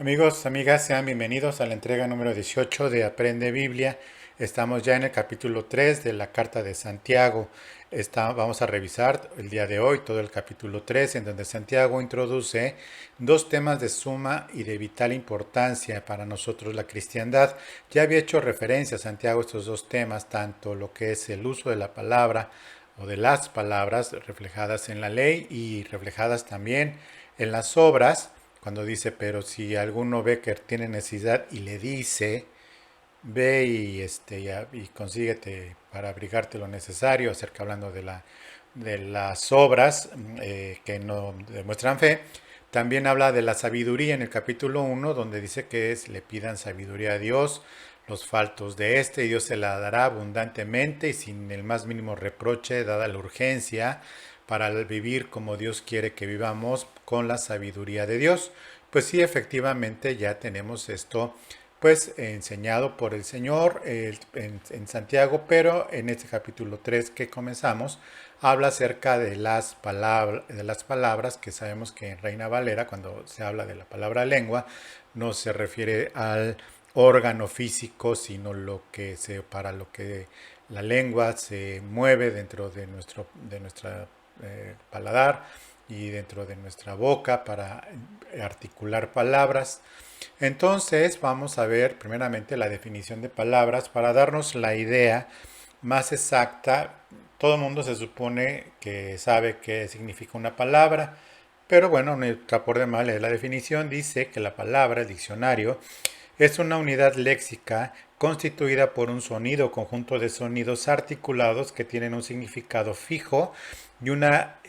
Amigos, amigas, sean bienvenidos a la entrega número 18 de Aprende Biblia. Estamos ya en el capítulo 3 de la Carta de Santiago. Vamos a revisar el día de hoy todo el capítulo 3, en donde Santiago introduce dos temas de suma y de vital importancia para nosotros la cristiandad. Ya había hecho referencia a Santiago a estos dos temas, tanto lo que es el uso de la palabra o de las palabras reflejadas en la ley y reflejadas también en las obras, cuando dice, pero si alguno ve que tiene necesidad y le dice, ve y consíguete para abrigarte lo necesario, acerca hablando de las obras que no demuestran fe. También habla de la sabiduría en el capítulo 1, donde dice que le pidan sabiduría a Dios, los faltos de y Dios se la dará abundantemente y sin el más mínimo reproche, dada la urgencia para vivir como Dios quiere que vivamos con la sabiduría de Dios. Pues sí, efectivamente ya tenemos esto pues enseñado por el Señor en Santiago, pero en este capítulo 3 que comenzamos habla acerca de las palabras que sabemos que en Reina Valera, cuando se habla de la palabra lengua, no se refiere al órgano físico, sino para lo que la lengua se mueve dentro de nuestra paladar y dentro de nuestra boca para articular palabras. Entonces vamos a ver primeramente la definición de palabras para darnos la idea más exacta. Todo el mundo se supone que sabe qué significa una palabra, pero bueno, no está por demás leer la definición. Dice que la palabra, el diccionario, es una unidad léxica constituida por un sonido o conjunto de sonidos articulados que tienen un significado fijo y una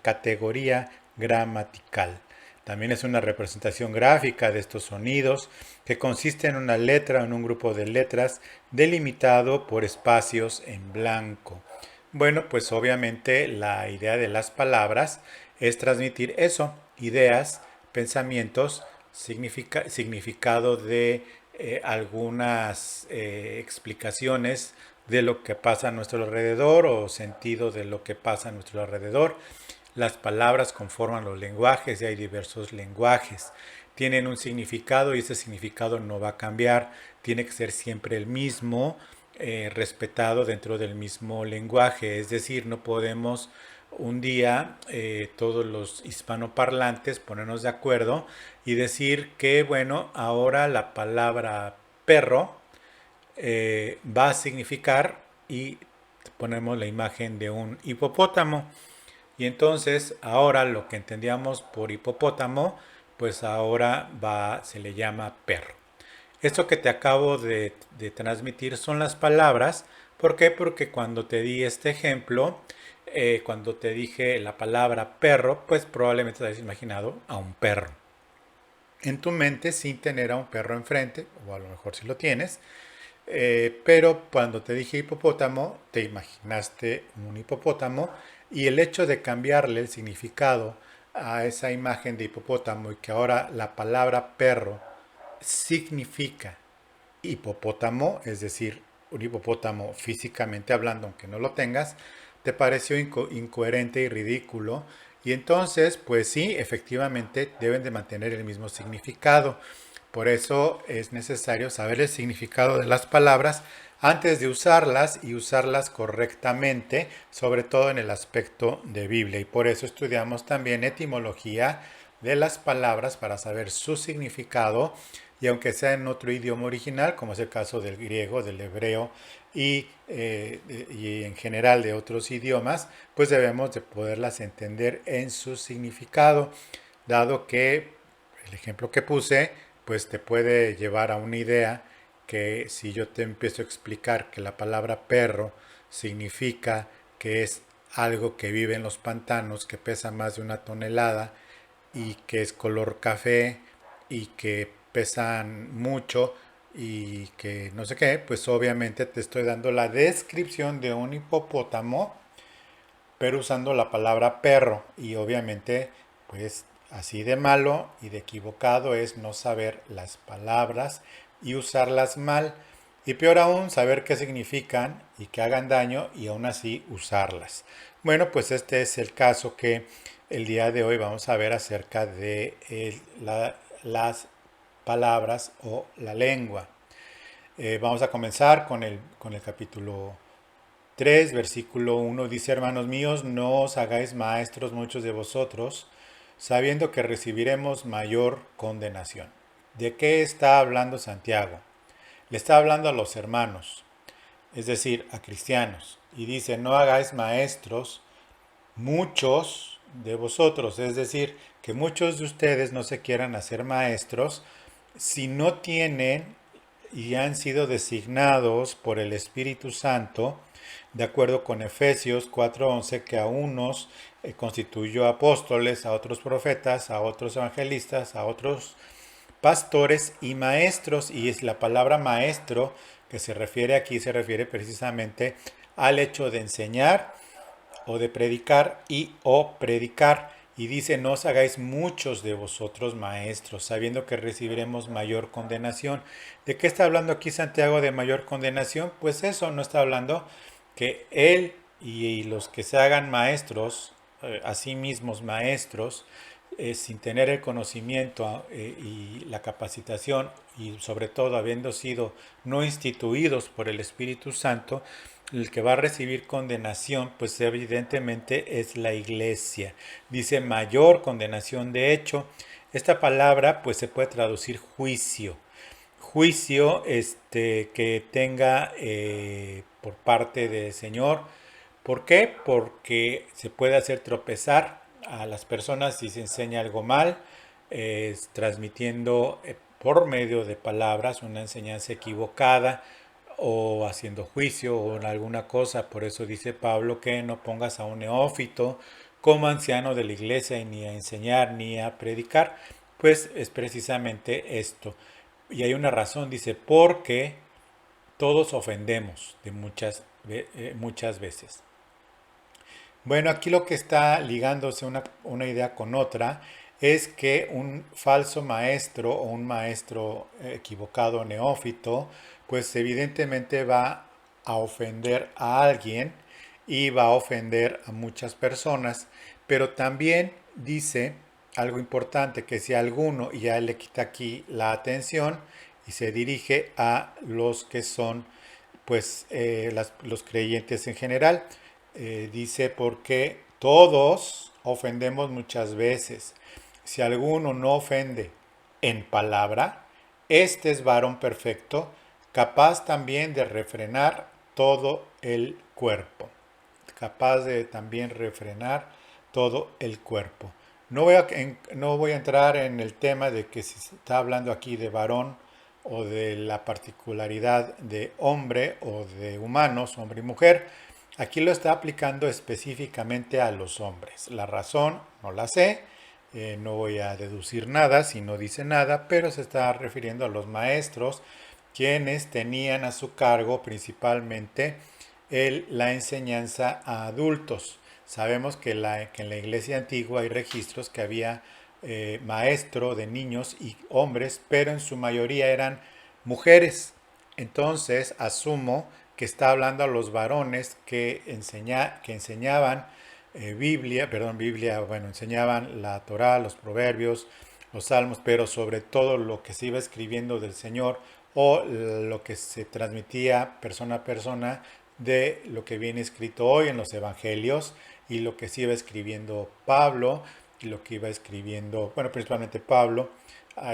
categoría gramatical. También es una representación gráfica de estos sonidos que consiste en una letra o en un grupo de letras delimitado por espacios en blanco. Bueno, pues obviamente la idea de las palabras es transmitir eso, ideas, pensamientos, significado de algunas explicaciones de lo que pasa a nuestro alrededor o sentido de lo que pasa a nuestro alrededor. Las palabras conforman los lenguajes y hay diversos lenguajes. Tienen un significado y ese significado no va a cambiar. Tiene que ser siempre el mismo, respetado dentro del mismo lenguaje. Es decir, no podemos un día todos los hispanoparlantes ponernos de acuerdo y decir que, bueno, ahora la palabra perro va a significar y ponemos la imagen de un hipopótamo. Y entonces ahora lo que entendíamos por hipopótamo, pues ahora se le llama perro. Esto que te acabo de transmitir son las palabras. ¿Por qué? Porque cuando te di este ejemplo, cuando te dije la palabra perro, pues probablemente te hayas imaginado a un perro. En tu mente sin tener a un perro enfrente, o a lo mejor si lo tienes, pero cuando te dije hipopótamo, te imaginaste un hipopótamo y el hecho de cambiarle el significado a esa imagen de hipopótamo y que ahora la palabra perro significa hipopótamo, es decir, un hipopótamo físicamente hablando, aunque no lo tengas, te pareció incoherente y ridículo. Y entonces, pues sí, efectivamente deben de mantener el mismo significado. Por eso es necesario saber el significado de las palabras antes de usarlas y usarlas correctamente, sobre todo en el aspecto de Biblia. Y por eso estudiamos también etimología de las palabras para saber su significado y aunque sea en otro idioma original, como es el caso del griego, del hebreo y en general de otros idiomas, pues debemos de poderlas entender en su significado, dado que el ejemplo que puse, pues te puede llevar a una idea que si yo te empiezo a explicar que la palabra perro significa que es algo que vive en los pantanos, que pesa más de 1 tonelada y que es color café y que pesan mucho y que no sé qué, pues obviamente te estoy dando la descripción de un hipopótamo, pero usando la palabra perro y obviamente pues así de malo y de equivocado es no saber las palabras y usarlas mal. Y peor aún, saber qué significan y que hagan daño y aún así usarlas. Bueno, pues este es el caso que el día de hoy vamos a ver acerca de las palabras o la lengua. Vamos a comenzar con el capítulo 3, versículo 1. Dice: hermanos míos, no os hagáis maestros muchos de vosotros, sabiendo que recibiremos mayor condenación. ¿De qué está hablando Santiago? Le está hablando a los hermanos, es decir, a cristianos. Y dice: no hagáis maestros muchos de vosotros, es decir, que muchos de ustedes no se quieran hacer maestros si no tienen y han sido designados por el Espíritu Santo, de acuerdo con Efesios 4:11, que a unos constituyó apóstoles, a otros profetas, a otros evangelistas, a otros pastores y maestros. Y es la palabra maestro que se refiere aquí, se refiere precisamente al hecho de enseñar o de predicar y o predicar. Y dice: no os hagáis muchos de vosotros maestros, sabiendo que recibiremos mayor condenación. ¿De qué está hablando aquí Santiago de mayor condenación? Pues eso, no está hablando que él y los que se hagan maestros, a sí mismos maestros, sin tener el conocimiento y la capacitación, y sobre todo habiendo sido no instituidos por el Espíritu Santo, el que va a recibir condenación, pues evidentemente es la iglesia. Dice mayor condenación. De hecho, esta palabra pues se puede traducir juicio. Juicio que tenga por parte del Señor. ¿Por qué? Porque se puede hacer tropezar a las personas si se enseña algo mal, transmitiendo por medio de palabras una enseñanza equivocada, o haciendo juicio o en alguna cosa. Por eso dice Pablo que no pongas a un neófito como anciano de la iglesia, ni a enseñar ni a predicar. Pues es precisamente esto. Y hay una razón, dice: porque todos ofendemos de muchas veces. Bueno, aquí lo que está ligándose una idea con otra es que un falso maestro o un maestro equivocado, neófito, pues evidentemente va a ofender a alguien y va a ofender a muchas personas, pero también dice algo importante, que si alguno, y ya le quita aquí la atención y se dirige a los que son pues los creyentes en general. Dice: porque todos ofendemos muchas veces. Si alguno no ofende en palabra, este es varón perfecto, capaz también de refrenar todo el cuerpo. Capaz de también refrenar todo el cuerpo. No voy a entrar en el tema de que si se está hablando aquí de varón o de la particularidad de hombre o de humanos, hombre y mujer. Aquí lo está aplicando específicamente a los hombres. La razón no la sé, no voy a deducir nada si no dice nada, pero se está refiriendo a los maestros, quienes tenían a su cargo principalmente la enseñanza a adultos. Sabemos que en la iglesia antigua hay registros que había maestro de niños y hombres, pero en su mayoría eran mujeres. Entonces asumo que está hablando a los varones que enseñaban Biblia, enseñaban la Torá, los proverbios, los salmos, pero sobre todo lo que se iba escribiendo del Señor, o lo que se transmitía persona a persona de lo que viene escrito hoy en los evangelios, y lo que se iba escribiendo Pablo, y lo que iba escribiendo, bueno, principalmente Pablo.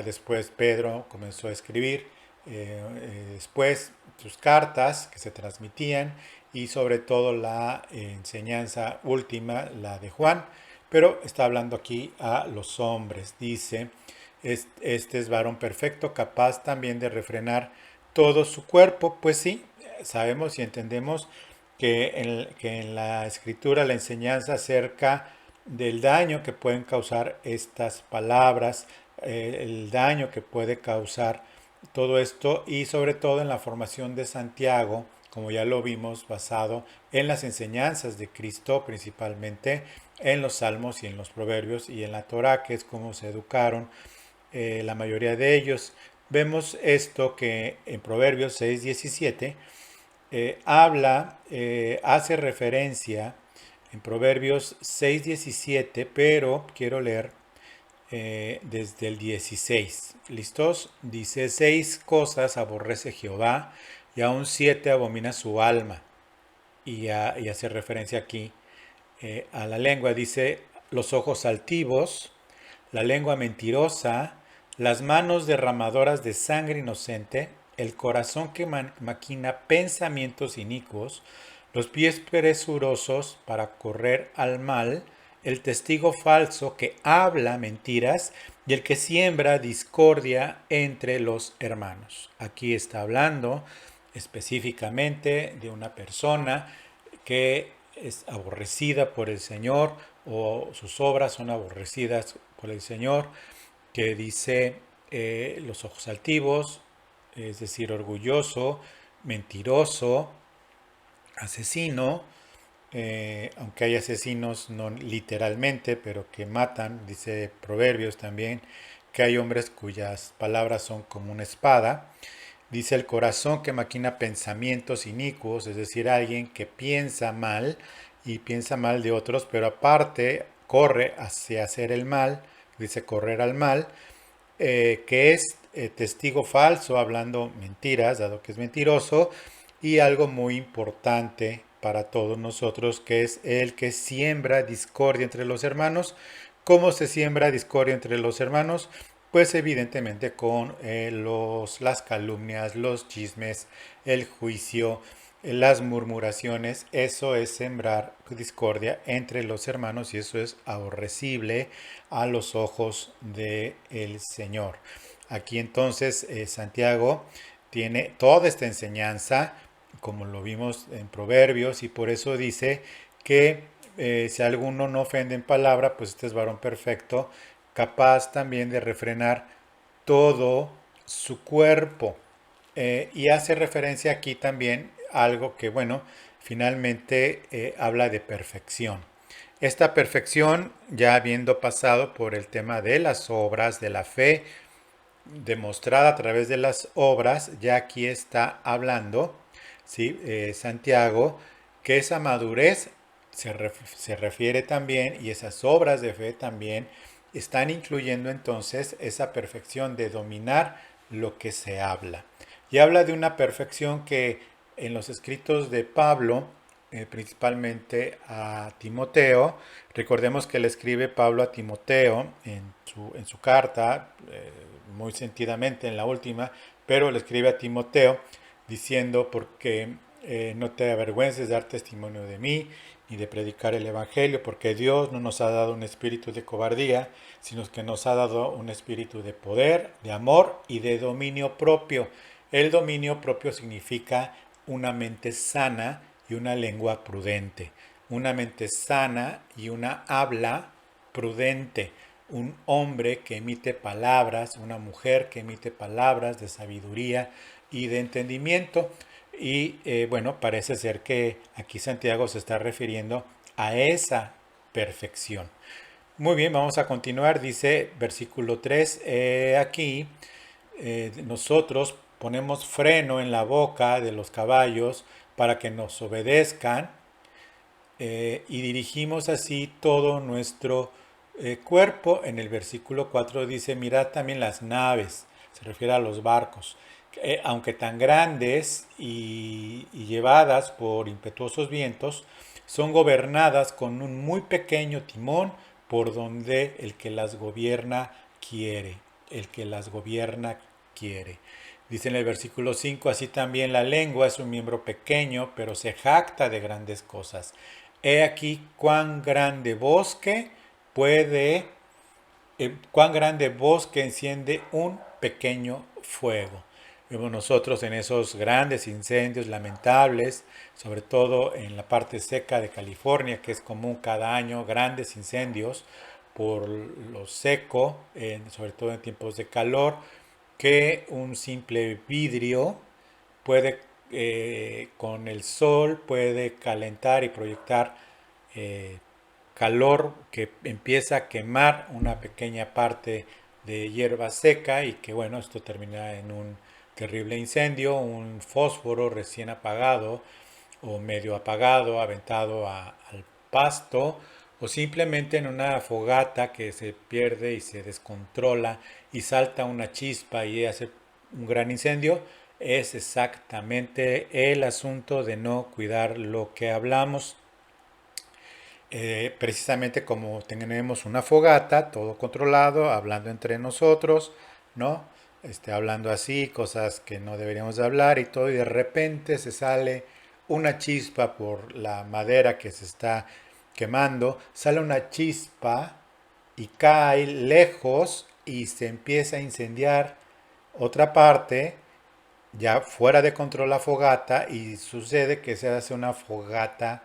Después Pedro comenzó a escribir, después sus cartas que se transmitían, y sobre todo la enseñanza última, la de Juan. Pero está hablando aquí a los hombres. Dice: este es varón perfecto, capaz también de refrenar todo su cuerpo. Pues sí, sabemos y entendemos que en la escritura la enseñanza acerca del daño que pueden causar estas palabras, el daño que puede causar todo esto, y sobre todo en la formación de Santiago, como ya lo vimos, basado en las enseñanzas de Cristo, principalmente en los salmos y en los proverbios y en la Torá, que es como se educaron la mayoría de ellos. Vemos esto que en Proverbios 6:17 hace referencia en Proverbios 6:17, pero quiero leer desde el 16. ¿Listos? Dice, 6 cosas aborrece Jehová y aún 7 abomina su alma. Y hace referencia aquí a la lengua. Dice, los ojos altivos, la lengua mentirosa, las manos derramadoras de sangre inocente, el corazón que maquina pensamientos inicuos, los pies presurosos para correr al mal, el testigo falso que habla mentiras y el que siembra discordia entre los hermanos. Aquí está hablando específicamente de una persona que es aborrecida por el Señor o sus obras son aborrecidas por el Señor, que dice los ojos altivos, es decir, orgulloso, mentiroso, asesino, aunque hay asesinos no literalmente, pero que matan, dice Proverbios también, que hay hombres cuyas palabras son como una espada. Dice el corazón que maquina pensamientos inicuos, es decir, alguien que piensa mal y piensa mal de otros, pero aparte corre hacia hacer el mal, dice correr al mal, que es testigo falso, hablando mentiras, dado que es mentiroso, y algo muy importante para todos nosotros, que es el que siembra discordia entre los hermanos. ¿Cómo se siembra discordia entre los hermanos? Pues evidentemente con las calumnias, los chismes, el juicio, las murmuraciones. Eso es sembrar discordia entre los hermanos y eso es aborrecible a los ojos del Señor. Aquí entonces Santiago tiene toda esta enseñanza, como lo vimos en Proverbios, y por eso dice que si alguno no ofende en palabra, pues este es varón perfecto, capaz también de refrenar todo su cuerpo. Y hace referencia aquí también a algo que, bueno, finalmente habla de perfección. Esta perfección, ya habiendo pasado por el tema de las obras, de la fe, demostrada a través de las obras, ya aquí está hablando, ¿sí? Santiago, que esa madurez se refiere también, y esas obras de fe también, están incluyendo entonces esa perfección de dominar lo que se habla. Y habla de una perfección que en los escritos de Pablo, principalmente a Timoteo, recordemos que le escribe Pablo a Timoteo en su carta, muy sentidamente en la última, pero le escribe a Timoteo diciendo porque no te avergüences de dar testimonio de mí ni de predicar el Evangelio, porque Dios no nos ha dado un espíritu de cobardía, sino que nos ha dado un espíritu de poder, de amor y de dominio propio. El dominio propio significa una mente sana y una lengua prudente. Una mente sana y una habla prudente. Un hombre que emite palabras, una mujer que emite palabras de sabiduría y de entendimiento. Y bueno, parece ser que aquí Santiago se está refiriendo a esa perfección. Muy bien, vamos a continuar. Dice versículo 3, aquí nosotros ponemos freno en la boca de los caballos para que nos obedezcan y dirigimos así todo nuestro cuerpo. En el versículo 4 dice, mirad también las naves, se refiere a los barcos, aunque tan grandes y llevadas por impetuosos vientos, son gobernadas con un muy pequeño timón por donde el que las gobierna quiere, el que las gobierna quiere. Dice en el versículo 5, así también la lengua es un miembro pequeño, pero se jacta de grandes cosas. He aquí cuán grande bosque cuán grande bosque enciende un pequeño fuego. Vemos nosotros en esos grandes incendios lamentables, sobre todo en la parte seca de California, que es común cada año, grandes incendios por lo seco, sobre todo en tiempos de calor, que un simple vidrio puede, con el sol, puede calentar y proyectar eh, calor que empieza a quemar una pequeña parte de hierba seca y que bueno, esto termina en un terrible incendio, un fósforo recién apagado o medio apagado, aventado al pasto o simplemente en una fogata que se pierde y se descontrola y salta una chispa y hace un gran incendio, es exactamente el asunto de no cuidar lo que hablamos. Precisamente como tenemos una fogata, todo controlado, hablando entre nosotros, ¿no? Hablando así, cosas que no deberíamos de hablar y todo, y de repente se sale una chispa por la madera que se está quemando, sale una chispa y cae lejos y se empieza a incendiar otra parte, ya fuera de control la fogata, y sucede que se hace una fogata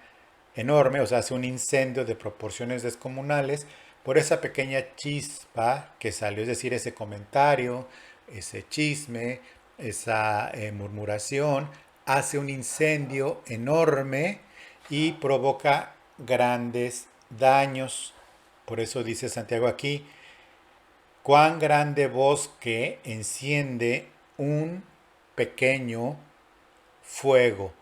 enorme, o sea, hace un incendio de proporciones descomunales por esa pequeña chispa que salió, es decir, ese comentario, ese chisme, esa murmuración, hace un incendio enorme y provoca grandes daños. Por eso dice Santiago aquí, cuán grande bosque enciende un pequeño fuego.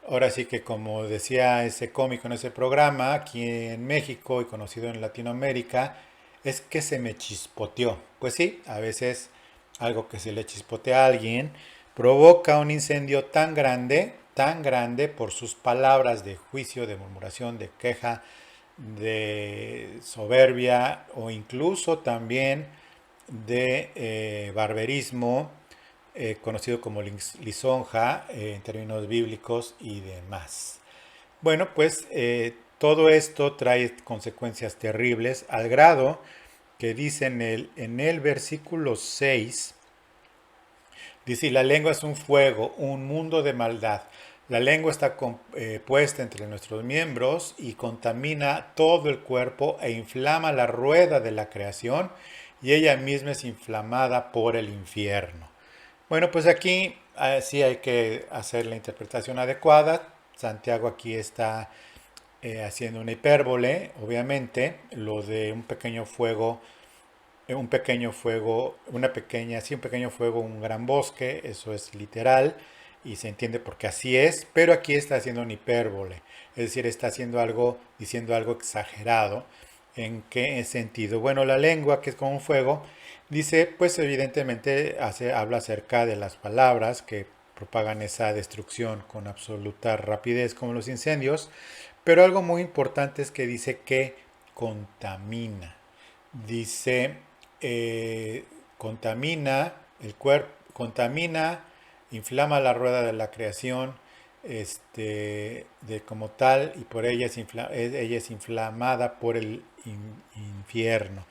Ahora sí que como decía ese cómico en ese programa, aquí en México y conocido en Latinoamérica, es que se me chispoteó. Pues sí, a veces algo que se le chispotea a alguien provoca un incendio tan grande por sus palabras de juicio, de murmuración, de queja, de soberbia o incluso también de barberismo, conocido como lisonja en términos bíblicos y demás. Bueno, pues todo esto trae consecuencias terribles al grado que dice en el versículo 6, dice, la lengua es un fuego, un mundo de maldad. La lengua está puesta entre nuestros miembros y contamina todo el cuerpo e inflama la rueda de la creación y ella misma es inflamada por el infierno. Bueno, pues aquí sí hay que hacer la interpretación adecuada. Santiago aquí está haciendo una hipérbole, obviamente, lo de un pequeño fuego, una pequeña, sí, un pequeño fuego, un gran bosque, eso es literal y se entiende porque así es, pero aquí está haciendo una hipérbole, es decir, está haciendo algo, diciendo algo exagerado. ¿En qué sentido? Bueno, la lengua, que es como un fuego, dice, pues evidentemente habla acerca de las palabras que propagan esa destrucción con absoluta rapidez como los incendios, pero algo muy importante es que dice que contamina. Dice, contamina el cuerpo, contamina, inflama la rueda de la creación, de como tal, y por ella ella es inflamada por el infierno.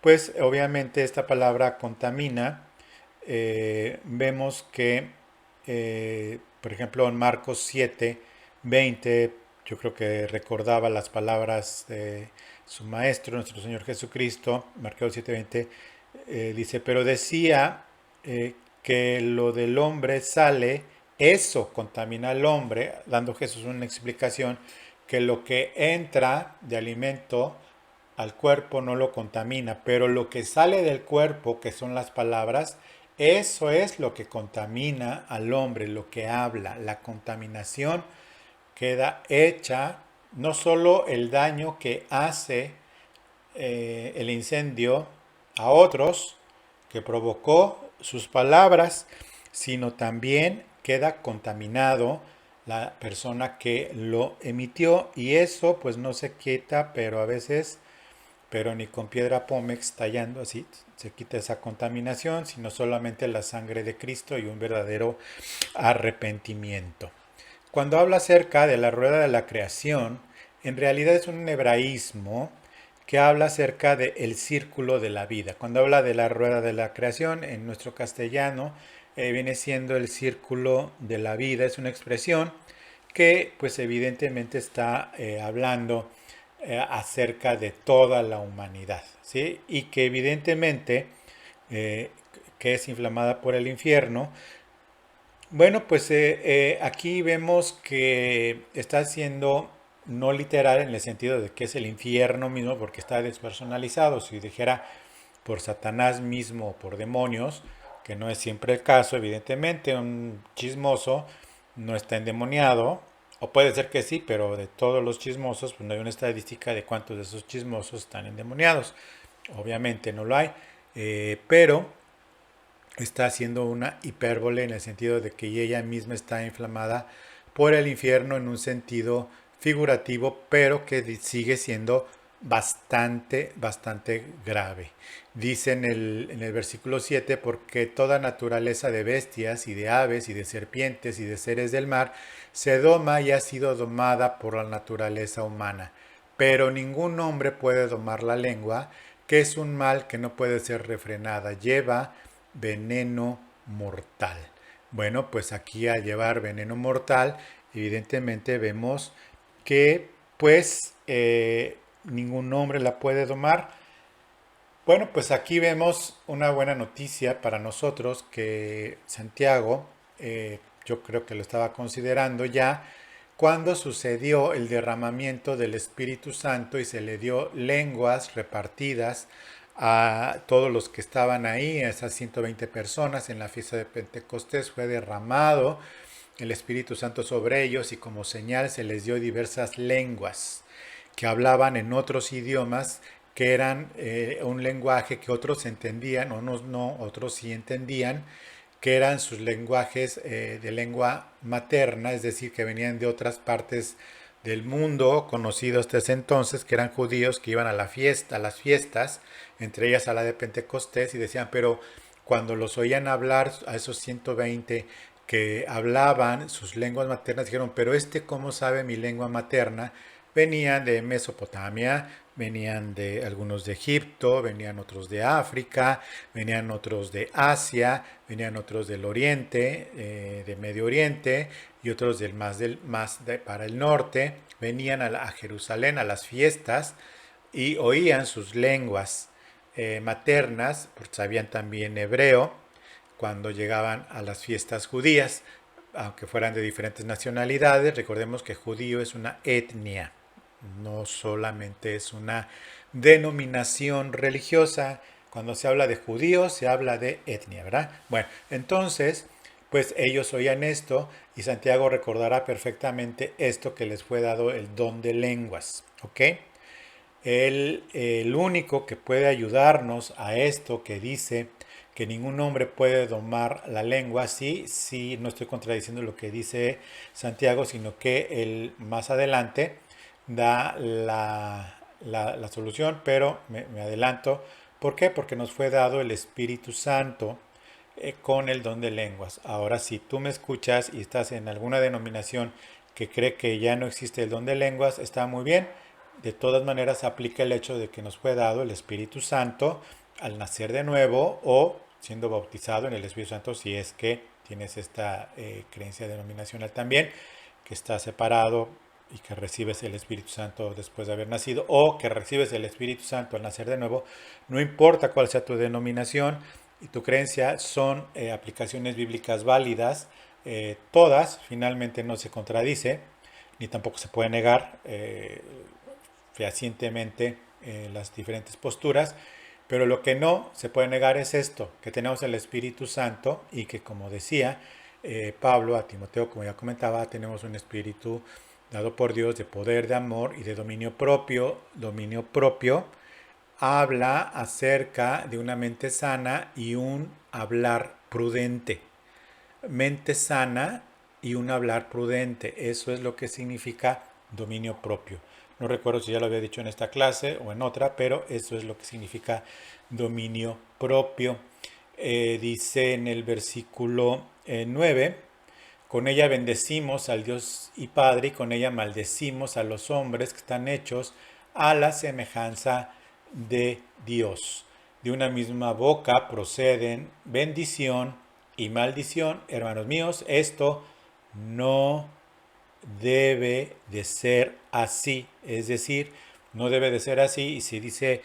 Pues obviamente esta palabra contamina, vemos que, por ejemplo, en Marcos 7, 20, yo creo que recordaba las palabras de su maestro, nuestro Señor Jesucristo, Marcos 7:20, dice, pero decía que lo del hombre sale, eso contamina al hombre, dando Jesús una explicación, que lo que entra de alimento al cuerpo no lo contamina, pero lo que sale del cuerpo, que son las palabras, eso es lo que contamina al hombre, lo que habla. La contaminación queda hecha, no solo el daño que hace el incendio a otros que provocó sus palabras, sino también queda contaminado la persona que lo emitió y eso pues no se quita, pero a veces, pero ni con piedra pómex tallando así se quita esa contaminación, sino solamente la sangre de Cristo y un verdadero arrepentimiento. Cuando habla acerca de la rueda de la creación, en realidad es un hebraísmo que habla acerca del círculo de la vida. Cuando habla de la rueda de la creación, en nuestro castellano viene siendo el círculo de la vida. Es una expresión que pues evidentemente está hablando acerca de toda la humanidad, ¿sí? Y que evidentemente eh, que es inflamada por el infierno. Bueno, pues aquí vemos que está siendo no literal en el sentido de que es el infierno mismo porque está despersonalizado. Si dijera por Satanás mismo o por demonios, que no es siempre el caso, evidentemente un chismoso no está endemoniado O puede ser que sí, pero de todos los chismosos, pues no hay una estadística de cuántos de esos chismosos están endemoniados. Obviamente no lo hay, pero está haciendo una hipérbole en el sentido de que ella misma está inflamada por el infierno en un sentido figurativo, pero que sigue siendo bastante grave. Dice en el versículo 7, porque toda naturaleza de bestias y de aves y de serpientes y de seres del mar se doma y ha sido domada por la naturaleza humana. Pero ningún hombre puede domar la lengua, que es un mal que no puede ser refrenada. Lleva veneno mortal. Bueno, pues aquí al llevar veneno mortal, evidentemente vemos que pues ningún hombre la puede domar. Bueno, pues aquí vemos una buena noticia para nosotros que Santiago, yo creo que lo estaba considerando ya, cuando sucedió el derramamiento del Espíritu Santo y se le dio lenguas repartidas a todos los que estaban ahí, a esas 120 personas en la fiesta de Pentecostés, fue derramado el Espíritu Santo sobre ellos y como señal se les dio diversas lenguas que hablaban en otros idiomas que eran un lenguaje que otros entendían, unos no, otros sí entendían, que eran sus lenguajes de lengua materna, es decir, que venían de otras partes del mundo conocidos hasta ese entonces, que eran judíos que iban a la fiesta, a las fiestas, entre ellas a la de Pentecostés, y decían, pero cuando los oían hablar a esos 120 que hablaban sus lenguas maternas, dijeron, pero ¿cómo sabe mi lengua materna? Venían de Mesopotamia, venían de algunos de Egipto, venían otros de África, venían otros de Asia, venían otros del Oriente, de Medio Oriente y otros para el norte. Venían a Jerusalén a las fiestas y oían sus lenguas maternas, porque sabían también hebreo, cuando llegaban a las fiestas judías, aunque fueran de diferentes nacionalidades. Recordemos que judío es una etnia, no solamente es una denominación religiosa. Cuando se habla de judíos, se habla de etnia, ¿verdad? Bueno, entonces, pues ellos oían esto y Santiago recordará perfectamente esto que les fue dado el don de lenguas, ¿ok? El único que puede ayudarnos a esto que dice que ningún hombre puede domar la lengua, sí, no estoy contradiciendo lo que dice Santiago, sino que él más adelante da la solución, pero me adelanto. ¿Por qué? Porque nos fue dado el Espíritu Santo con el don de lenguas. Ahora, si tú me escuchas y estás en alguna denominación que cree que ya no existe el don de lenguas, está muy bien. De todas maneras, aplica el hecho de que nos fue dado el Espíritu Santo al nacer de nuevo o siendo bautizado en el Espíritu Santo, si es que tienes esta creencia denominacional también, que está separado y que recibes el Espíritu Santo después de haber nacido, o que recibes el Espíritu Santo al nacer de nuevo. No importa cuál sea tu denominación y tu creencia, son aplicaciones bíblicas válidas. Todas, finalmente no se contradice, ni tampoco se puede negar fehacientemente las diferentes posturas, pero lo que no se puede negar es esto, que tenemos el Espíritu Santo y que, como decía Pablo a Timoteo, como ya comentaba, tenemos un espíritu dado por Dios de poder, de amor y de dominio propio. Dominio propio habla acerca de una mente sana y un hablar prudente. Mente sana y un hablar prudente, eso es lo que significa dominio propio. No recuerdo si ya lo había dicho en esta clase o en otra, pero eso es lo que significa dominio propio. Dice en el versículo 9, con ella bendecimos al Dios y Padre y con ella maldecimos a los hombres que están hechos a la semejanza de Dios. De una misma boca proceden bendición y maldición. Hermanos míos, esto no debe de ser así. Es decir, no debe de ser así. Y si dice,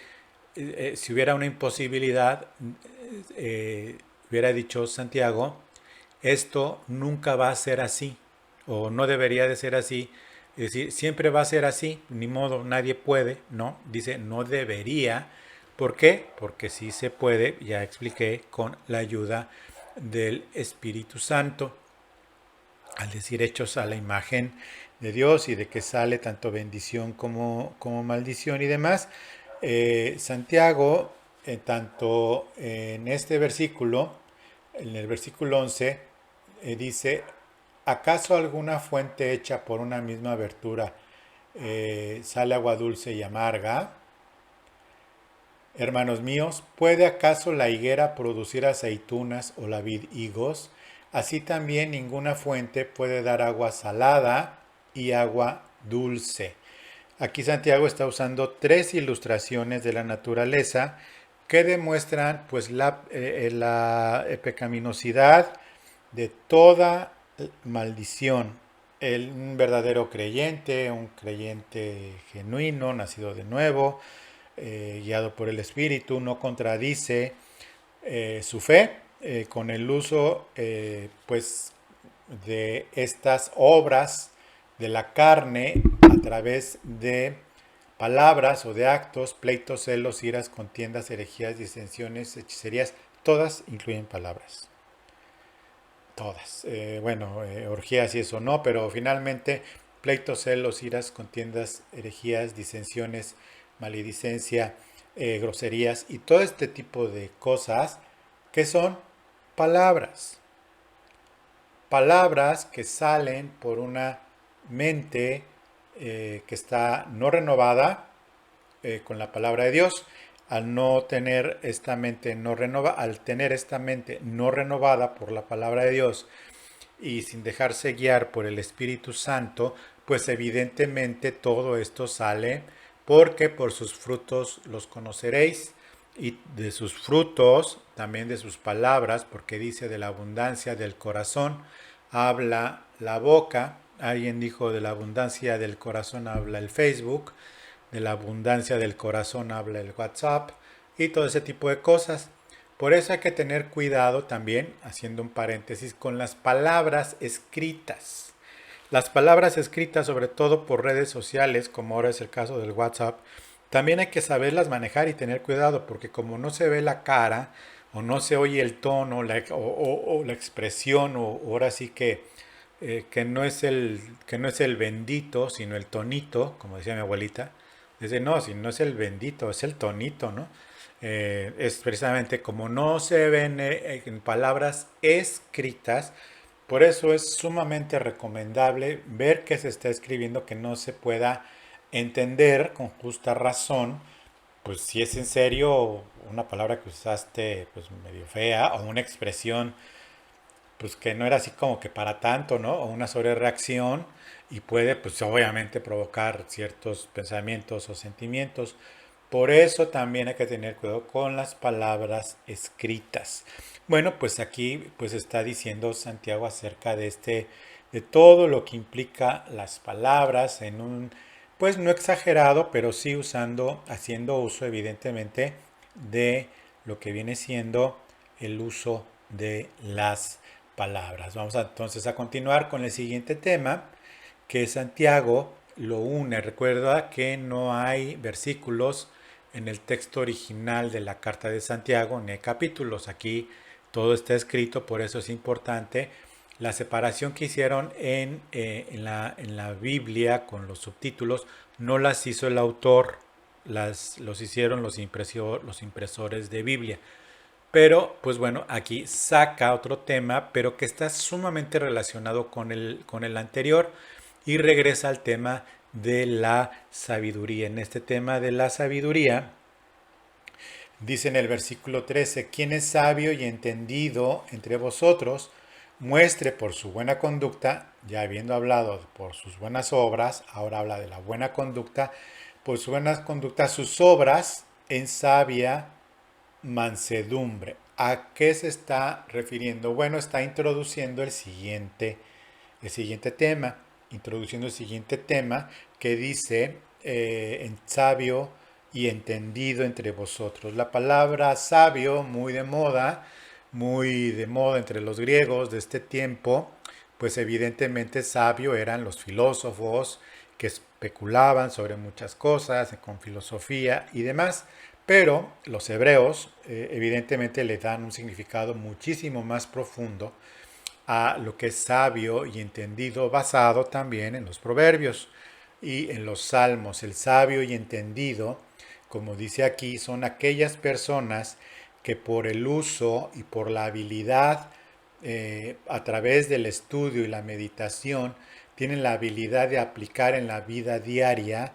si hubiera una imposibilidad, hubiera dicho Santiago, esto nunca va a ser así, o no debería de ser así. Es decir, siempre va a ser así, ni modo, nadie puede, ¿no? Dice, no debería. ¿Por qué? Porque sí se puede, ya expliqué, con la ayuda del Espíritu Santo. Al decir hechos a la imagen de Dios y de que sale tanto bendición como maldición y demás. Santiago, tanto en este versículo, en el versículo 11, dice, ¿acaso alguna fuente hecha por una misma abertura sale agua dulce y amarga? Hermanos míos, ¿puede acaso la higuera producir aceitunas o la vid higos? Así también ninguna fuente puede dar agua salada y agua dulce. Aquí Santiago está usando tres ilustraciones de la naturaleza que demuestran pues la pecaminosidad de toda maldición. Un verdadero creyente, un creyente genuino, nacido de nuevo, guiado por el Espíritu, no contradice su fe con el uso pues de estas obras de la carne a través de palabras o de actos, pleitos, celos, iras, contiendas, herejías, disensiones, hechicerías, todas incluyen palabras. Todas. Orgías y eso no, pero finalmente pleitos, celos, iras, contiendas, herejías, disensiones, maledicencia, groserías y todo este tipo de cosas que son palabras. Palabras que salen por una mente que está no renovada con la palabra de Dios. Al no tener esta mente no renovada, al tener esta mente no renovada por la palabra de Dios y sin dejarse guiar por el Espíritu Santo, pues evidentemente todo esto sale porque por sus frutos los conoceréis y de sus frutos, también de sus palabras, porque dice de la abundancia del corazón habla la boca. Alguien dijo de la abundancia del corazón habla el Facebook, de la abundancia del corazón habla el WhatsApp y todo ese tipo de cosas. Por eso hay que tener cuidado también, haciendo un paréntesis, con las palabras escritas. Las palabras escritas, sobre todo por redes sociales, como ahora es el caso del WhatsApp, también hay que saberlas manejar y tener cuidado, porque como no se ve la cara, o no se oye el tono, o la expresión, o ahora sí que no es el bendito, sino el tonito, como decía mi abuelita. Dice, no, si no es el bendito, es el tonito, ¿no? Es precisamente como no se ven en palabras escritas, por eso es sumamente recomendable ver que se está escribiendo que no se pueda entender con justa razón, pues si es en serio una palabra que usaste pues medio fea o una expresión pues que no era así como que para tanto, ¿no? O una sobrereacción y puede pues obviamente provocar ciertos pensamientos o sentimientos. Por eso también hay que tener cuidado con las palabras escritas. Bueno, pues aquí pues está diciendo Santiago acerca de todo lo que implica las palabras en un, pues no exagerado, pero sí haciendo uso evidentemente de lo que viene siendo el uso de las palabras. Entonces a continuar con el siguiente tema, que Santiago lo une. Recuerda que no hay versículos en el texto original de la carta de Santiago, ni hay capítulos. Aquí todo está escrito, por eso es importante. La separación que hicieron en la Biblia con los subtítulos no las hizo el autor, los hicieron los impresores de Biblia. Pero, pues bueno, aquí saca otro tema, pero que está sumamente relacionado con el anterior y regresa al tema de la sabiduría. En este tema de la sabiduría, dice en el versículo 13, quien es sabio y entendido entre vosotros, muestre por su buena conducta, ya habiendo hablado por sus buenas obras, ahora habla de la buena conducta, por su buena conducta, sus obras en sabia mansedumbre. ¿A qué se está refiriendo? Bueno, está introduciendo el siguiente tema, introduciendo el siguiente tema que dice en sabio y entendido entre vosotros. La palabra sabio, muy de moda entre los griegos de este tiempo, pues evidentemente sabio eran los filósofos que especulaban sobre muchas cosas con filosofía y demás. Pero los hebreos evidentemente le dan un significado muchísimo más profundo a lo que es sabio y entendido, basado también en los proverbios y en los salmos. El sabio y entendido, como dice aquí, son aquellas personas que por el uso y por la habilidad, a través del estudio y la meditación, tienen la habilidad de aplicar en la vida diaria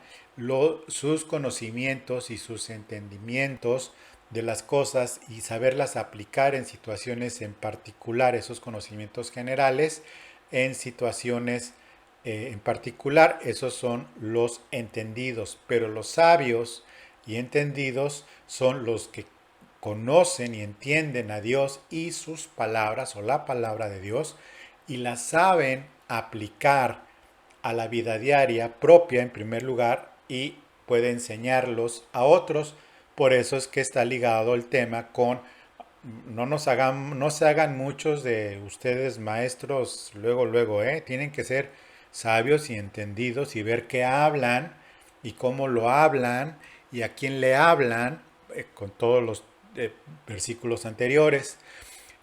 sus conocimientos y sus entendimientos de las cosas y saberlas aplicar en situaciones en particular, esos conocimientos generales en situaciones en particular. Esos son los entendidos, pero los sabios y entendidos son los que conocen y entienden a Dios y sus palabras o la palabra de Dios y la saben aplicar a la vida diaria propia en primer lugar y puede enseñarlos a otros. Por eso es que está ligado el tema con no se hagan muchos de ustedes maestros luego, tienen que ser sabios y entendidos y ver qué hablan y cómo lo hablan y a quién le hablan, con todos los versículos anteriores.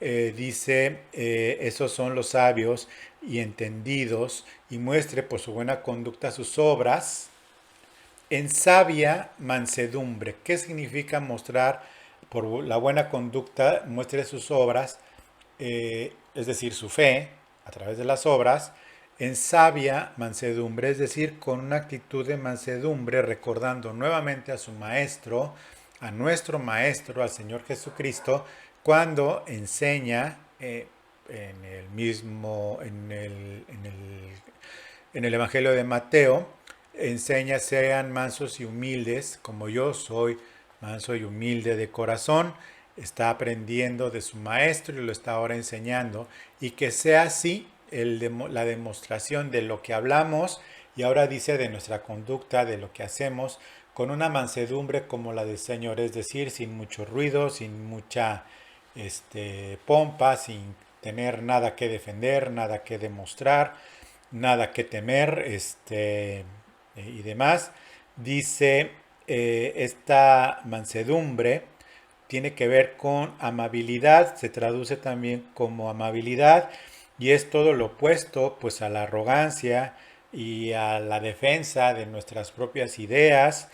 Dice, esos son los sabios y entendidos, y muestre por su buena conducta sus obras en sabia mansedumbre. ¿Qué significa mostrar por la buena conducta? Muestre sus obras, es decir, su fe a través de las obras, en sabia mansedumbre, es decir, con una actitud de mansedumbre, recordando nuevamente a su maestro, a nuestro maestro, al Señor Jesucristo, cuando enseña en el mismo, en el Evangelio de Mateo, enseña: sean mansos y humildes, como yo soy manso y humilde de corazón. Está aprendiendo de su maestro y lo está ahora enseñando. Y que sea así la demostración de lo que hablamos, y ahora dice de nuestra conducta, de lo que hacemos, con una mansedumbre como la del Señor, es decir, sin mucho ruido, sin mucha pompa, sin tener nada que defender, nada que demostrar, nada que temer, y demás. Dice, esta mansedumbre tiene que ver con amabilidad, se traduce también como amabilidad, y es todo lo opuesto pues a la arrogancia y a la defensa de nuestras propias ideas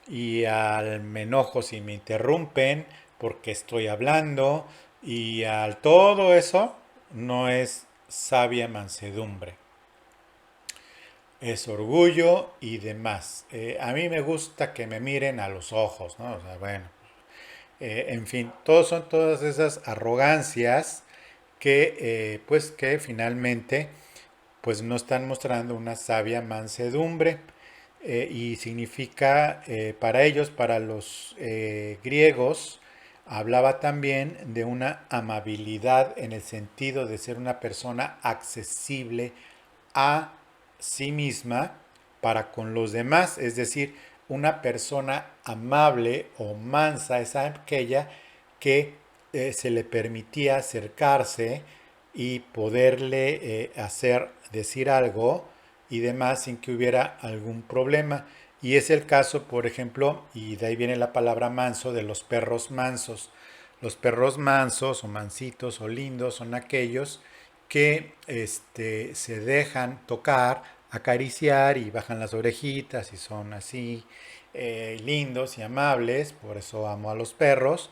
y al me enojo si me interrumpen porque estoy hablando, y al todo eso no es sabia mansedumbre, es orgullo y demás. A mí me gusta que me miren a los ojos, ¿no? O sea, bueno, en fin, son todas esas arrogancias que, pues, que finalmente, pues, no están mostrando una sabia mansedumbre. Y significa, para ellos, para los griegos, hablaba también de una amabilidad en el sentido de ser una persona accesible a sí misma para con los demás, es decir, una persona amable o mansa es aquella que se le permitía acercarse y poderle decir algo y demás sin que hubiera algún problema. Y es el caso, por ejemplo, y de ahí viene la palabra manso, de los perros mansos. Los perros mansos o mansitos o lindos son aquellos que se dejan tocar, acariciar y bajan las orejitas y son así lindos y amables. Por eso amo a los perros.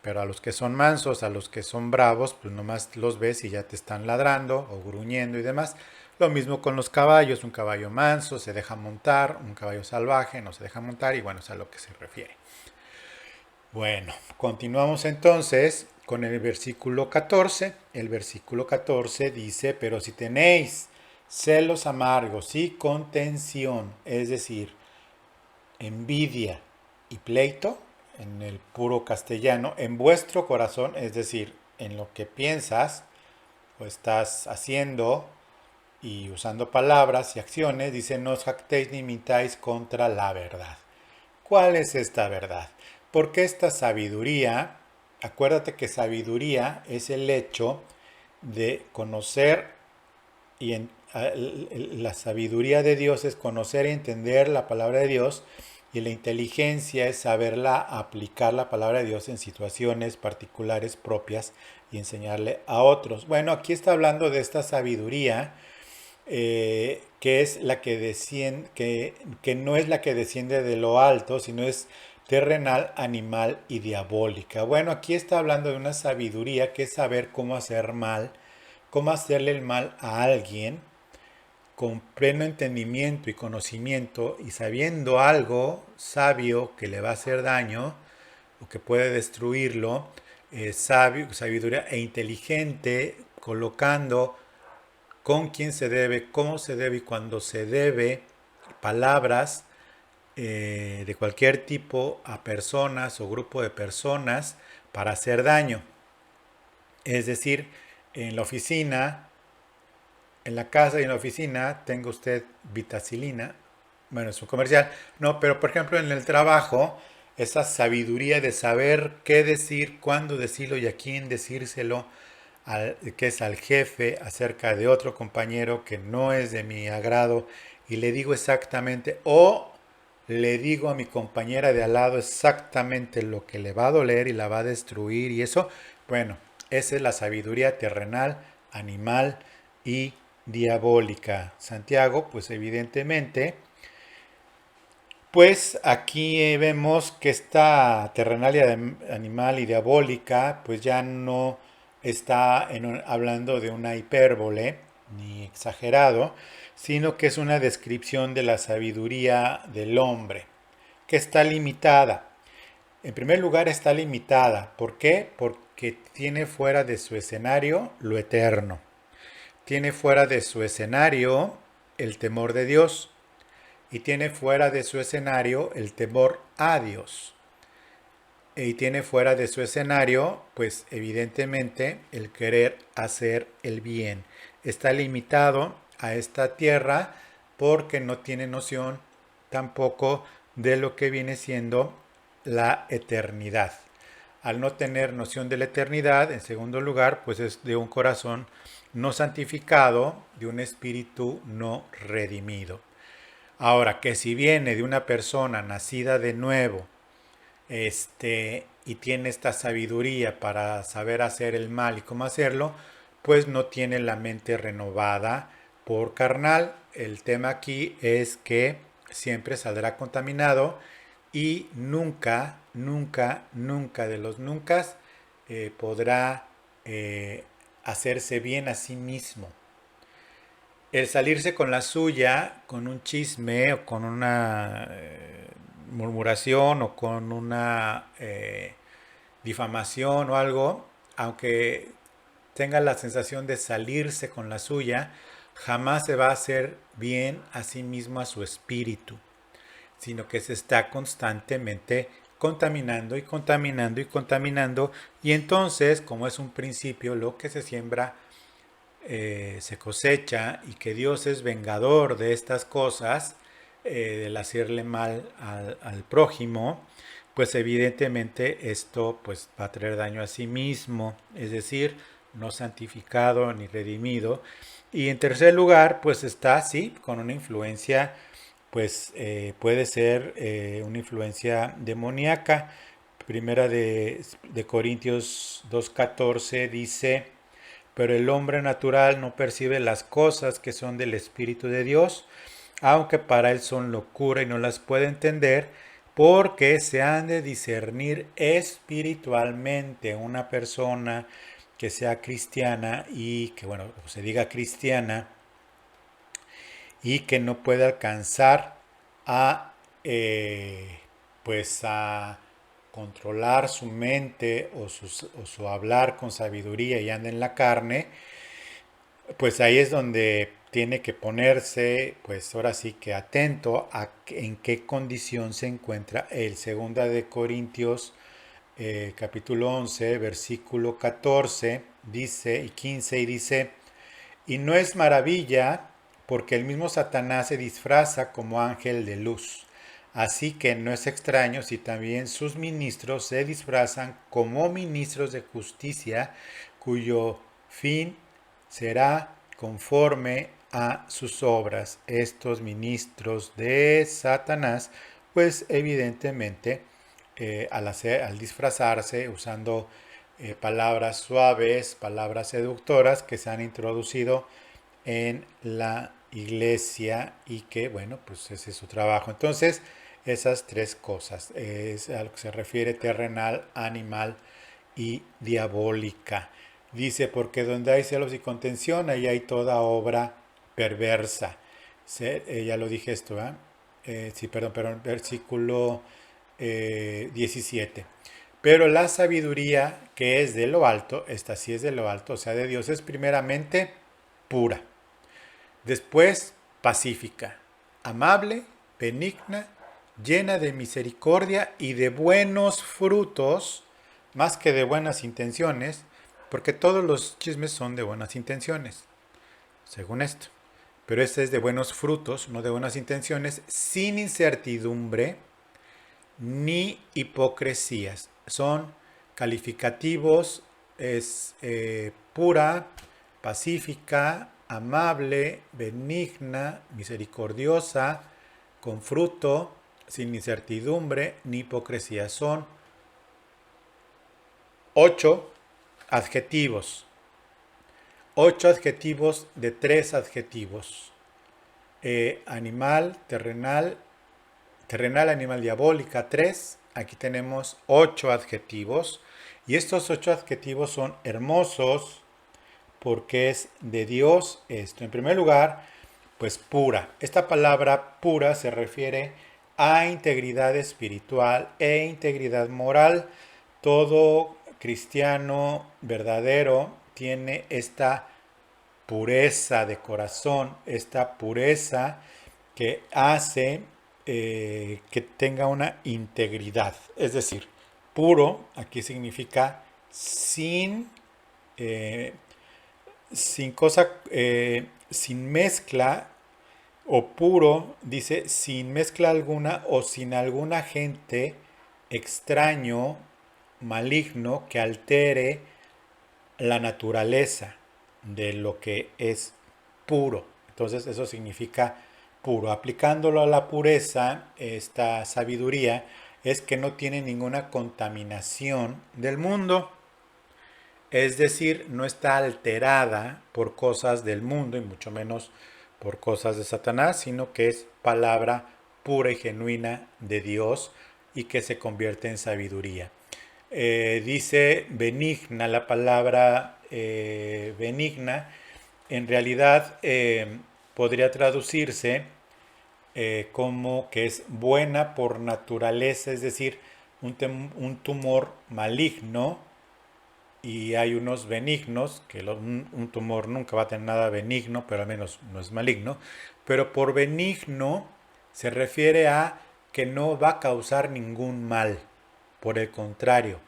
Pero a los que son mansos, a los que son bravos, pues nomás los ves y ya te están ladrando o gruñendo y demás. Lo mismo con los caballos. Un caballo manso se deja montar, un caballo salvaje no se deja montar, y bueno, es a lo que se refiere. Bueno, continuamos entonces con el versículo 14. El versículo 14 dice: pero si tenéis celos amargos y contención, es decir, envidia y pleito, en el puro castellano, en vuestro corazón, es decir, en lo que piensas o estás haciendo y usando palabras y acciones, dice: no os jactéis ni mintáis contra la verdad. ¿Cuál es esta verdad? Porque esta sabiduría, acuérdate que sabiduría es el hecho de conocer la sabiduría de Dios es conocer y entender la palabra de Dios y la inteligencia es saberla aplicar la palabra de Dios en situaciones particulares propias y enseñarle a otros. Bueno, aquí está hablando de esta sabiduría que es la que desciende, que no es la que desciende de lo alto, sino es terrenal, animal y diabólica. Bueno, aquí está hablando de una sabiduría que es saber cómo hacer mal, cómo hacerle el mal a alguien con pleno entendimiento y conocimiento y sabiendo algo sabio que le va a hacer daño o que puede destruirlo, sabiduría e inteligente, colocando con quién se debe, cómo se debe y cuándo se debe palabras de cualquier tipo a personas o grupo de personas para hacer daño. Es decir, en la oficina, en la casa y en la oficina tenga usted vitacilina. Bueno, es un comercial. No, pero por ejemplo en el trabajo, esa sabiduría de saber qué decir, cuándo decirlo y a quién decírselo, que es al jefe acerca de otro compañero que no es de mi agrado y le digo exactamente, o le digo a mi compañera de al lado exactamente lo que le va a doler y la va a destruir y eso, bueno, esa es la sabiduría terrenal, animal y diabólica. Santiago, pues evidentemente, pues aquí vemos que esta terrenalia animal y diabólica, pues ya no está hablando de una hipérbole ni exagerado, sino que es una descripción de la sabiduría del hombre, que está limitada. En primer lugar está limitada. ¿Por qué? Porque tiene fuera de su escenario lo eterno. Tiene fuera de su escenario el temor de Dios y tiene fuera de su escenario el temor a Dios. Y tiene fuera de su escenario, pues evidentemente, el querer hacer el bien. Está limitado a esta tierra porque no tiene noción tampoco de lo que viene siendo la eternidad. Al no tener noción de la eternidad, en segundo lugar, pues es de un corazón no santificado, de un espíritu no redimido. Ahora, que si viene de una persona nacida de nuevo, y tiene esta sabiduría para saber hacer el mal y cómo hacerlo, pues no tiene la mente renovada por carnal. El tema aquí es que siempre saldrá contaminado y nunca, nunca, nunca de los nunca podrá hacerse bien a sí mismo. El salirse con la suya, con un chisme o con una murmuración o con una difamación o algo, aunque tenga la sensación de salirse con la suya, jamás se va a hacer bien a sí mismo, a su espíritu, sino que se está constantemente contaminando y contaminando y contaminando, y entonces, como es un principio, lo que se siembra se cosecha, y que Dios es vengador de estas cosas, del hacerle mal al prójimo, pues evidentemente esto pues va a traer daño a sí mismo, es decir, no santificado ni redimido. Y en tercer lugar, pues está así, con una influencia, pues puede ser una influencia demoníaca. Primera de Corintios 2:14 dice: pero el hombre natural no percibe las cosas que son del Espíritu de Dios, aunque para él son locura y no las puede entender, porque se han de discernir espiritualmente. Una persona que sea cristiana y que, bueno, se diga cristiana y que no puede alcanzar a, pues a controlar su mente o su hablar con sabiduría y anda en la carne, pues ahí es donde tiene que ponerse, pues ahora sí que atento a en qué condición se encuentra el segunda de Corintios capítulo 11, versículo 14, dice y 15 y dice: y no es maravilla, porque el mismo Satanás se disfraza como ángel de luz. Así que no es extraño si también sus ministros se disfrazan como ministros de justicia, cuyo fin será conforme a sus obras. Estos ministros de Satanás pues evidentemente al disfrazarse, usando palabras suaves, palabras seductoras que se han introducido en la iglesia y que, bueno, pues ese es su trabajo. Entonces, esas tres cosas, es a lo que se refiere terrenal, animal y diabólica. Dice, porque donde hay celos y contención, ahí hay toda obra perversa. Ya lo dije esto, ¿eh? Sí, perdón, versículo 17. Pero la sabiduría que es de lo alto, esta sí es de lo alto, o sea, de Dios, es primeramente pura, después pacífica, amable, benigna, llena de misericordia y de buenos frutos, más que de buenas intenciones, porque todos los chismes son de buenas intenciones, según esto. Pero este es de buenos frutos, no de buenas intenciones, sin incertidumbre ni hipocresías. Son calificativos, es pura, pacífica, amable, benigna, misericordiosa, con fruto, sin incertidumbre ni hipocresía. Son 8 adjetivos. 8 adjetivos de 3 adjetivos. Animal, terrenal, animal, diabólica, 3. Aquí tenemos 8 adjetivos. Y estos 8 adjetivos son hermosos porque es de Dios esto. En primer lugar, pues pura. Esta palabra pura se refiere a integridad espiritual e integridad moral. Todo cristiano verdadero tiene esta pureza de corazón, esta pureza que hace que tenga una integridad. Es decir, puro aquí significa sin, eh, sin cosa, sin mezcla, o puro, dice, sin mezcla alguna o sin algún agente extraño, maligno, que altere la naturaleza de lo que es puro. Entonces eso significa puro. Aplicándolo a la pureza, esta sabiduría es que no tiene ninguna contaminación del mundo. Es decir, no está alterada por cosas del mundo y mucho menos por cosas de Satanás, sino que es palabra pura y genuina de Dios y que se convierte en sabiduría. Dice benigna, la palabra benigna en realidad podría traducirse como que es buena por naturaleza, es decir, un tumor maligno, y hay unos benignos, que un tumor nunca va a tener nada benigno, pero al menos no es maligno, pero por benigno se refiere a que no va a causar ningún mal, por el contrario,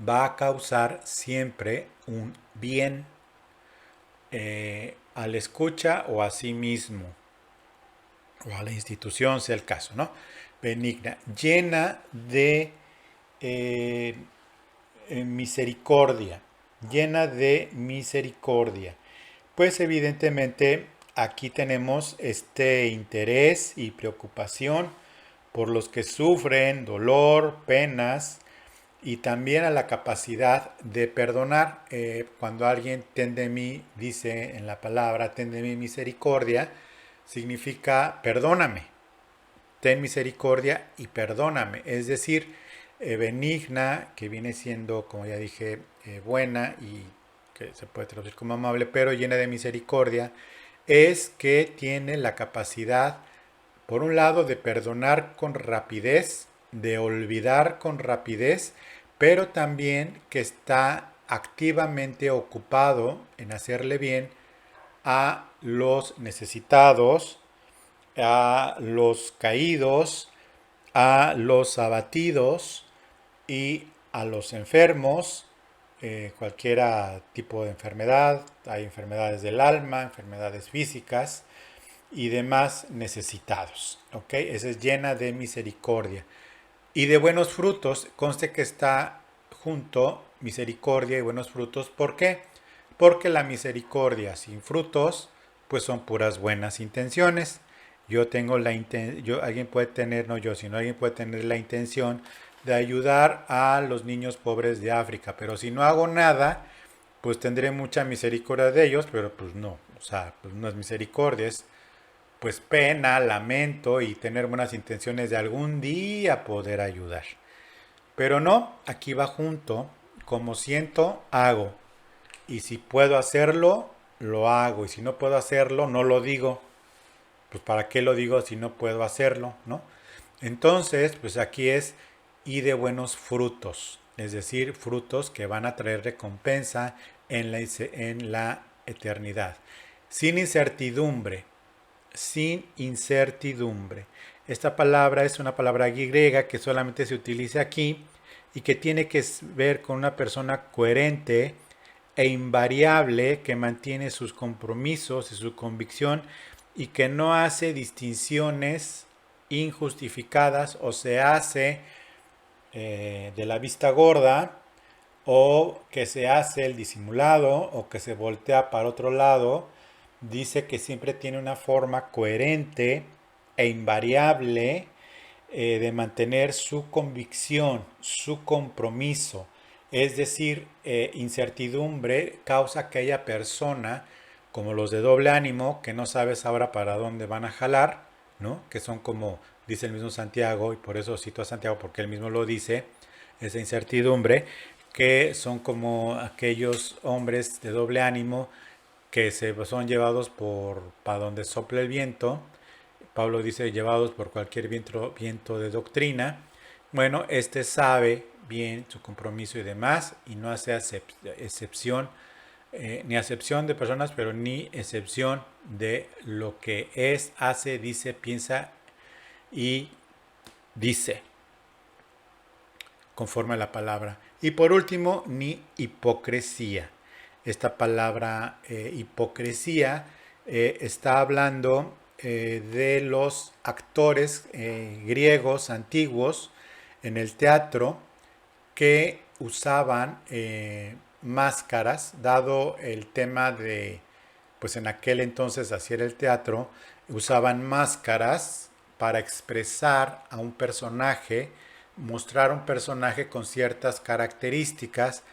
va a causar siempre un bien al escucha o a sí mismo, o a la institución, sea el caso, ¿no? Benigna, llena de eh, misericordia, llena de misericordia. Pues evidentemente aquí tenemos este interés y preocupación por los que sufren dolor, penas y también a la capacidad de perdonar. Cuando alguien ten de mí, dice en la palabra, ten de mí misericordia, significa perdóname, ten misericordia y perdóname. Es decir, benigna, que viene siendo, como ya dije, buena y que se puede traducir como amable, pero llena de misericordia, es que tiene la capacidad, por un lado, de perdonar con rapidez, de olvidar con rapidez, pero también que está activamente ocupado en hacerle bien a los necesitados, a los caídos, a los abatidos y a los enfermos, cualquier tipo de enfermedad. Hay enfermedades del alma, enfermedades físicas y demás necesitados. ¿Ok? Esa es llena de misericordia. Y de buenos frutos, conste que está junto misericordia y buenos frutos. ¿Por qué? Porque la misericordia sin frutos, pues son puras buenas intenciones. alguien puede tener, no yo, sino alguien puede tener la intención de ayudar a los niños pobres de África, pero si no hago nada, pues tendré mucha misericordia de ellos, pero pues no, o sea, pues no es misericordia, es pues pena, lamento y tener buenas intenciones de algún día poder ayudar. Pero no, aquí va junto, como siento, hago. Y si puedo hacerlo, lo hago. Y si no puedo hacerlo, no lo digo. Pues para qué lo digo si no puedo hacerlo, ¿no? Entonces, pues aquí es y de buenos frutos. Es decir, frutos que van a traer recompensa en la eternidad. Sin incertidumbre, sin incertidumbre. Esta palabra es una palabra griega que solamente se utiliza aquí y que tiene que ver con una persona coherente e invariable que mantiene sus compromisos y su convicción y que no hace distinciones injustificadas o se hace de la vista gorda o que se hace el disimulado o que se voltea para otro lado. Dice que siempre tiene una forma coherente e invariable de mantener su convicción, su compromiso. Es decir, incertidumbre causa aquella persona, como los de doble ánimo, que no sabes ahora para dónde van a jalar, ¿no? Que son como, dice el mismo Santiago, y por eso cito a Santiago porque él mismo lo dice, esa incertidumbre, que son como aquellos hombres de doble ánimo que son llevados por para donde sopla el viento. Pablo dice llevados por cualquier viento de doctrina. Bueno, este sabe bien su compromiso y demás y no hace excepción, ni acepción de personas, pero ni excepción de lo que es, hace, dice, piensa y dice conforme a la palabra. Y por último, ni hipocresía. Esta palabra hipocresía está hablando de los actores griegos antiguos en el teatro que usaban máscaras, dado el tema de, pues en aquel entonces así era el teatro, usaban máscaras para expresar a un personaje, mostrar un personaje con ciertas características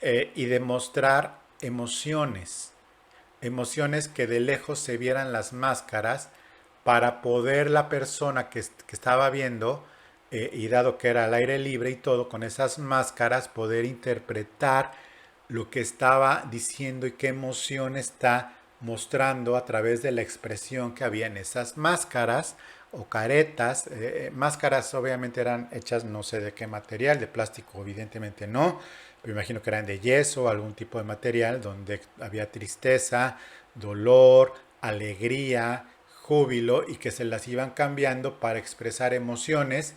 y demostrar emociones, emociones que de lejos se vieran las máscaras para poder la persona que estaba viendo, y dado que era al aire libre y todo, con esas máscaras poder interpretar lo que estaba diciendo y qué emoción está mostrando a través de la expresión que había en esas máscaras o caretas. Máscaras obviamente eran hechas no sé de qué material, de plástico evidentemente no, pero imagino que eran de yeso, algún tipo de material donde había tristeza, dolor, alegría, júbilo y que se las iban cambiando para expresar emociones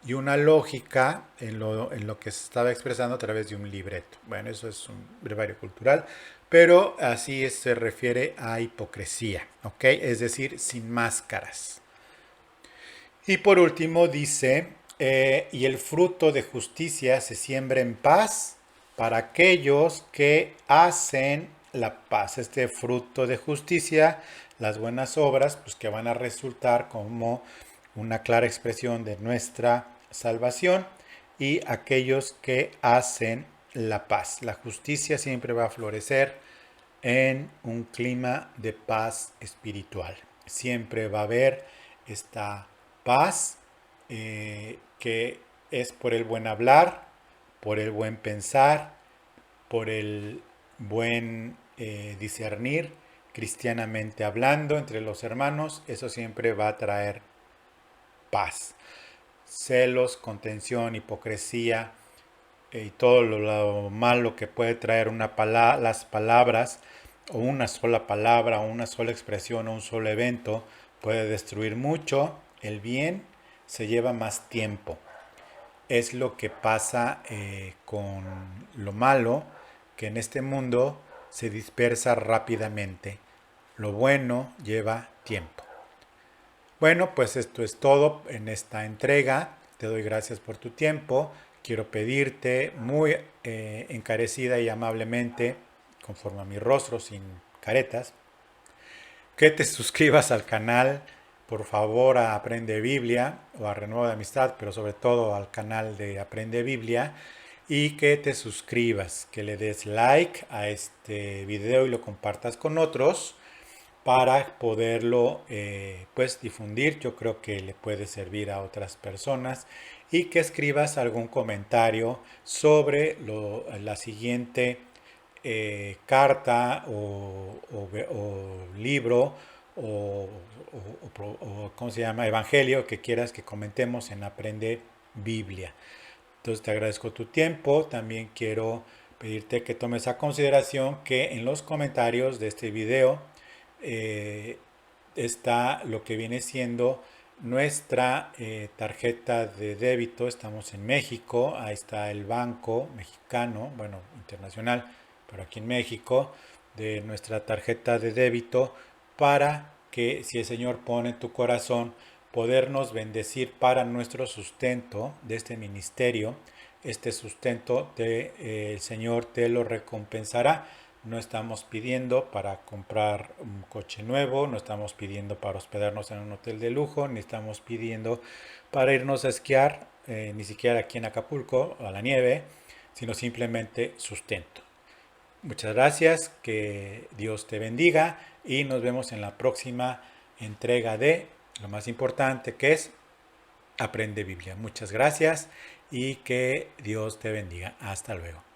y una lógica en lo que se estaba expresando a través de un libreto. Bueno, eso es un brevario cultural, pero así se refiere a hipocresía, ¿ok? Es decir, sin máscaras. Y por último dice, y el fruto de justicia se siembra en paz para aquellos que hacen la paz. Este fruto de justicia, las buenas obras, pues que van a resultar como una clara expresión de nuestra salvación y aquellos que hacen la paz. La justicia siempre va a florecer en un clima de paz espiritual. Siempre va a haber esta paz que es por el buen hablar, por el buen pensar, por el buen discernir, cristianamente hablando entre los hermanos. Eso siempre va a traer paz. Celos, contención, hipocresía y todo lo malo que puede traer las palabras o una sola palabra o una sola expresión o un solo evento puede destruir mucho. El bien se lleva más tiempo. Es lo que pasa con lo malo, que en este mundo se dispersa rápidamente. Lo bueno lleva tiempo. Bueno, pues esto es todo en esta entrega. Te doy gracias por tu tiempo. Quiero pedirte muy encarecida y amablemente, conforme a mi rostro, sin caretas, que te suscribas al canal, por favor a Aprende Biblia o a Renuevo de Amistad, pero sobre todo al canal de Aprende Biblia, y que te suscribas, que le des like a este video y lo compartas con otros para poderlo pues difundir. Yo creo que le puede servir a otras personas, y que escribas algún comentario sobre la siguiente carta o libro ¿cómo se llama? Evangelio que quieras que comentemos en Aprende Biblia. Entonces te agradezco tu tiempo. También quiero pedirte que tomes a consideración que en los comentarios de este video eh, está lo que viene siendo nuestra tarjeta de débito. Estamos en México, ahí está el banco mexicano, bueno, internacional, pero aquí en México, de nuestra tarjeta de débito, para que, si el Señor pone en tu corazón, podernos bendecir para nuestro sustento de este ministerio. Este sustento el Señor te lo recompensará. No estamos pidiendo para comprar un coche nuevo, no estamos pidiendo para hospedarnos en un hotel de lujo, ni estamos pidiendo para irnos a esquiar, ni siquiera aquí en Acapulco, a la nieve, sino simplemente sustento. Muchas gracias, que Dios te bendiga y nos vemos en la próxima entrega de lo más importante, que es Aprende Biblia. Muchas gracias y que Dios te bendiga. Hasta luego.